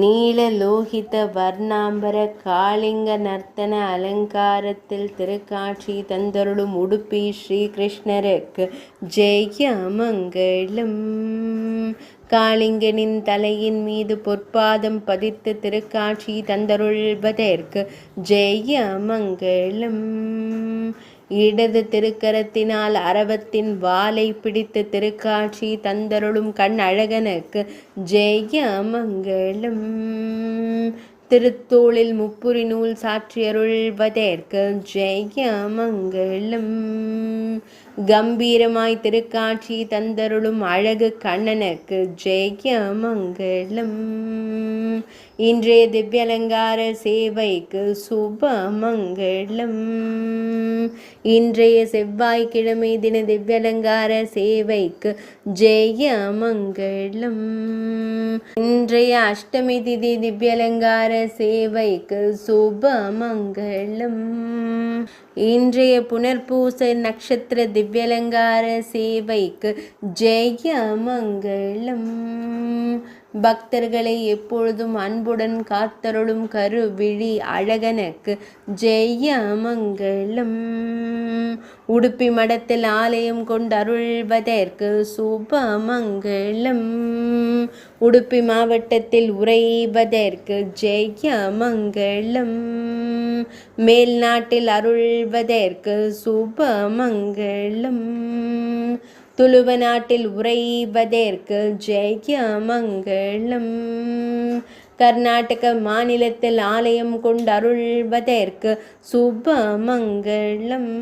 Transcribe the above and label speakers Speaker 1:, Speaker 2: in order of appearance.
Speaker 1: நீலலோகித வர்ணாம்பர காளிங்க நர்த்தன அலங்காரத்தில் திருக்காட்சி தந்தருளும் உடுப்பி ஸ்ரீகிருஷ்ணருக்கு ஜெய மங்களம். காளிங்கனின் தலையின் மீது பொற்பாதம் பதித்து திருக்காட்சி தந்தருள்வதற்கு ஜெய மங்களம். இடது திருக்கரத்தினால் அரவத்தின் வாலை பிடித்து திருக்காட்சி தந்தருளும் கண் அழகனுக்கு ஜெய மங்களம். திருத்தோளில் முப்புரி நூல் சாற்றியருள்வதற்கு ஜெய மங்களம். கம்பீரமாய் திருக்காட்சி தந்தருளும் அழகு கண்ணனுக்கு ஜெய மங்களம். இன்றைய திவ்யலங்கார சேவைக்கு சுப மங்களம். இன்றைய செவ்வாய்க்கிழமை தின திவ்யலங்கார சேவைக்கு ஜெய மங்களம். இன்றைய அஷ்டமி திதி திவ்யலங்கார சேவைக்கு சுப மங்களம். இன்றைய புனர்பூச நட்சத்திர திவ்யலங்கார சேவைக்கு ஜெய மங்களம். பக்தர்களை எப்பொழுதும் அன்புடன் காத்தருளும் கருவிழி அழகனுக்கு ஜெய மங்களம். உடுப்பி மடத்தில் ஆலயம் கொண்டருள்வதற்கு சுப மங்களம். உடுப்பி மாவட்டத்தில் உறைவதற்கு ஜெய மங்களம். மேல் நாட்டில் அருள்வதற்கு சுப மங்களம். துளுவ நாட்டில் உறைவதற்கு ஜெய மங்களம். கர்நாடக மாநிலத்தில் ஆலயம் கொண்டருள்வதற்கு சுப மங்களம்.